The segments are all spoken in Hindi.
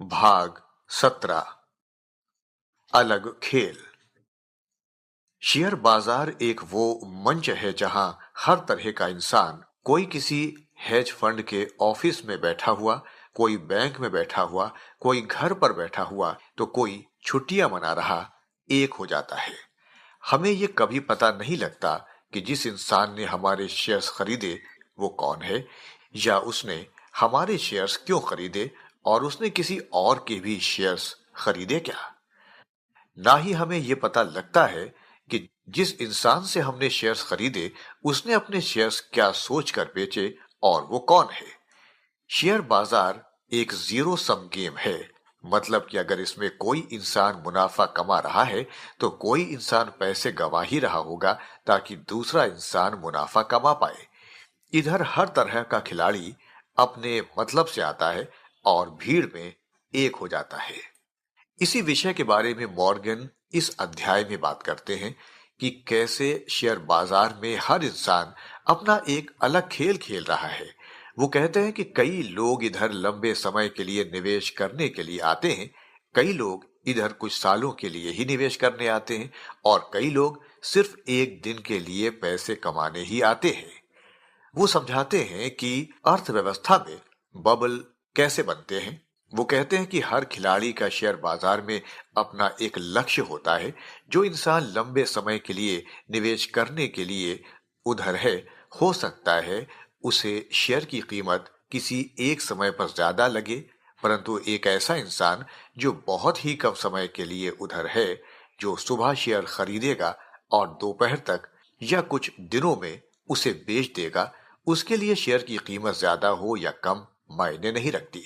भाग 17। अलग खेल। शेयर बाजार एक वो मंच है जहां हर तरह का इंसान, कोई किसी हेज फंड के ऑफिस में बैठा हुआ, कोई बैंक में बैठा हुआ, कोई घर पर बैठा हुआ, तो कोई छुट्टियां मना रहा, एक हो जाता है। हमें ये कभी पता नहीं लगता कि जिस इंसान ने हमारे शेयर्स खरीदे वो कौन है, या उसने हमारे शेयर्स क्यों खरीदे, और उसने किसी और के भी शेयर्स खरीदे क्या। ना ही हमें ये पता लगता है कि जिस इंसान से हमने शेयर्स खरीदे उसने अपने शेयर्स क्या सोचकर बेचे और वो कौन है। शेयर बाजार एक जीरो सम गेम है। मतलब कि अगर इसमें कोई इंसान मुनाफा कमा रहा है तो कोई इंसान पैसे गंवा ही रहा होगा ताकि दूसरा इंसान मुनाफा कमा पाए। इधर हर तरह का खिलाड़ी अपने मतलब से आता है और भीड़ में एक हो जाता है। इसी विषय के बारे में मॉर्गन इस अध्याय में बात करते हैं कि कैसे शेयर बाजार में हर इंसान अपना एक अलग खेल खेल रहा है। वो कहते हैं कि कई लोग इधर लंबे समय के लिए निवेश करने के लिए आते हैं, कई लोग इधर कुछ सालों के लिए ही निवेश करने आते हैं, और कई लोग सिर्फ एक दिन के लिए पैसे कमाने ही आते हैं। वो समझाते हैं कि अर्थव्यवस्था में बबल कैसे बनते हैं। वो कहते हैं कि हर खिलाड़ी का शेयर बाजार में अपना एक लक्ष्य होता है। जो इंसान लंबे समय के लिए निवेश करने के लिए उधर है, हो सकता है उसे शेयर की कीमत किसी एक समय पर ज्यादा लगे, परंतु एक ऐसा इंसान जो बहुत ही कम समय के लिए उधर है, जो सुबह शेयर खरीदेगा और दोपहर तक या कुछ दिनों में उसे बेच देगा, उसके लिए शेयर की कीमत ज्यादा हो या कम मायने नहीं रखती।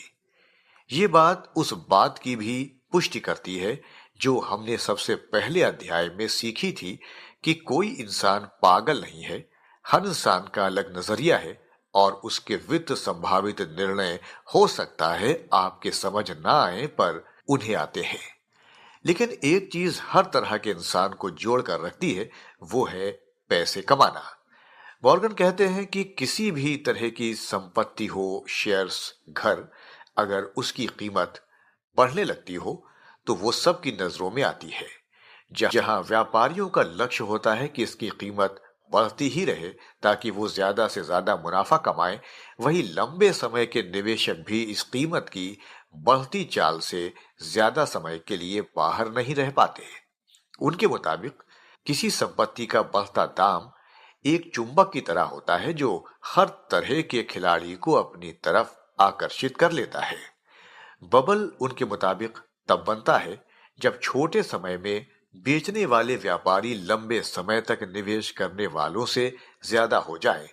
ये बात उस बात की भी पुष्टि करती है जो हमने सबसे पहले अध्याय में सीखी थी कि कोई इंसान पागल नहीं है। हर इंसान का अलग नजरिया है और उसके वित्त संभावित निर्णय हो सकता है आपके समझ ना आए पर उन्हें आते हैं। लेकिन एक चीज हर तरह के इंसान को जोड़ कर रखती है, वो है पैसे कमाना। मॉर्गन कहते हैं कि किसी भी तरह की संपत्ति हो, शेयर्स, घर, अगर उसकी कीमत बढ़ने लगती हो तो वो सबकी नजरों में आती है। जहां व्यापारियों का लक्ष्य होता है कि इसकी कीमत बढ़ती ही रहे ताकि वो ज्यादा से ज्यादा मुनाफा कमाए, वही लंबे समय के निवेशक भी इस कीमत की बढ़ती चाल से ज्यादा समय के लिए बाहर नहीं रह पाते। उनके मुताबिक किसी संपत्ति का बढ़ता दाम एक चुंबक की तरह होता है जो हर तरह के खिलाड़ी को अपनी तरफ आकर्षित कर लेता है। बबल उनके मुताबिक तब बनता है जब छोटे समय में बेचने वाले व्यापारी लंबे समय तक निवेश करने वालों से ज्यादा हो जाए।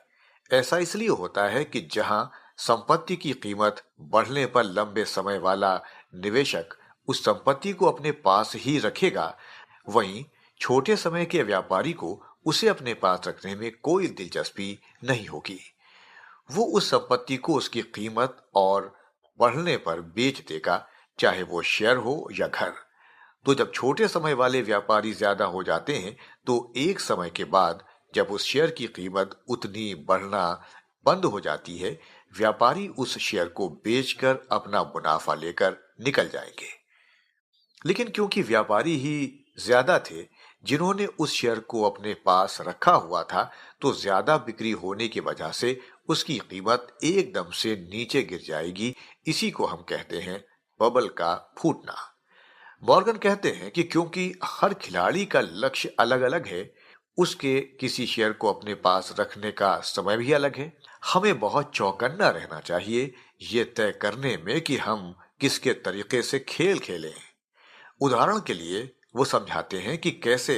ऐसा इसलिए होता है कि जहां संपत्ति की कीमत बढ़ने पर लंबे समय वाला निवेशक उस संपत्ति को अपने पास ही रखेगा, वहीं छोटे समय के व्यापारी को उसे अपने पास रखने में कोई दिलचस्पी नहीं होगी। वो उस संपत्ति को उसकी कीमत और बढ़ने पर बेच देगा, चाहे वो शेयर हो या घर। तो जब छोटे समय वाले व्यापारी ज्यादा हो जाते हैं तो एक समय के बाद जब उस शेयर की कीमत उतनी बढ़ना बंद हो जाती है, व्यापारी उस शेयर को बेचकर अपना मुनाफा लेकर निकल जाएंगे। लेकिन क्योंकि व्यापारी ही ज्यादा थे जिन्होंने उस शेयर को अपने पास रखा हुआ था, तो ज्यादा बिक्री होने की वजह से उसकी कीमत एकदम से नीचे गिर जाएगी। इसी को हम कहते हैं बबल का फूटना। मॉर्गन कहते हैं कि क्योंकि हर खिलाड़ी का लक्ष्य अलग अलग है, उसके किसी शेयर को अपने पास रखने का समय भी अलग है। हमें बहुत चौकन्ना रहना चाहिए ये तय करने में कि हम किसके तरीके से खेल खेलें। उदाहरण के लिए वो समझाते हैं कि कैसे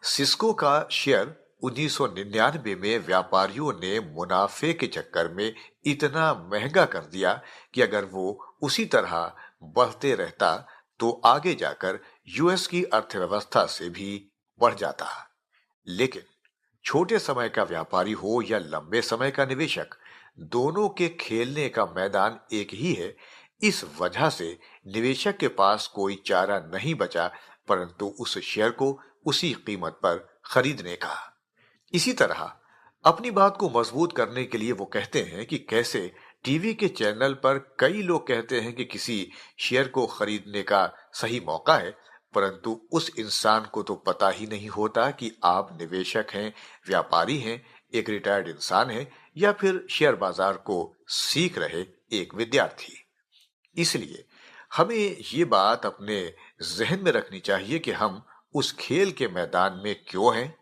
सिस्को का शेयर 1999 में व्यापारियों ने मुनाफे के चक्कर में इतना महंगा कर दिया कि अगर वो उसी तरह बढ़ते रहता तो आगे जाकर यूएस की अर्थव्यवस्था से भी बढ़ जाता। लेकिन छोटे समय का व्यापारी हो या लंबे समय का निवेशक, दोनों के खेलने का मैदान एक ही है। इस वजह से निवेशक के पास कोई चारा नहीं बचा परंतु उस शेयर को उसी कीमत पर खरीदने का। इसी तरह अपनी बात को मजबूत करने के लिए वो कहते हैं कि कैसे टीवी के चैनल पर कई लोग कहते हैं कि किसी शेयर को खरीदने का सही मौका है, परंतु उस इंसान को तो पता ही नहीं होता कि आप निवेशक हैं, व्यापारी हैं, एक रिटायर्ड इंसान हैं या फिर शेयर बाजार को सीख रहे एक विद्यार्थी। इसलिए हमें ये बात अपने जहन में रखनी चाहिए कि हम उस खेल के मैदान में क्यों हैं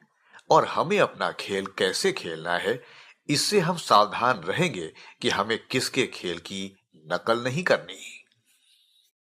और हमें अपना खेल कैसे खेलना है। इससे हम सावधान रहेंगे कि हमें किसके खेल की नकल नहीं करनी।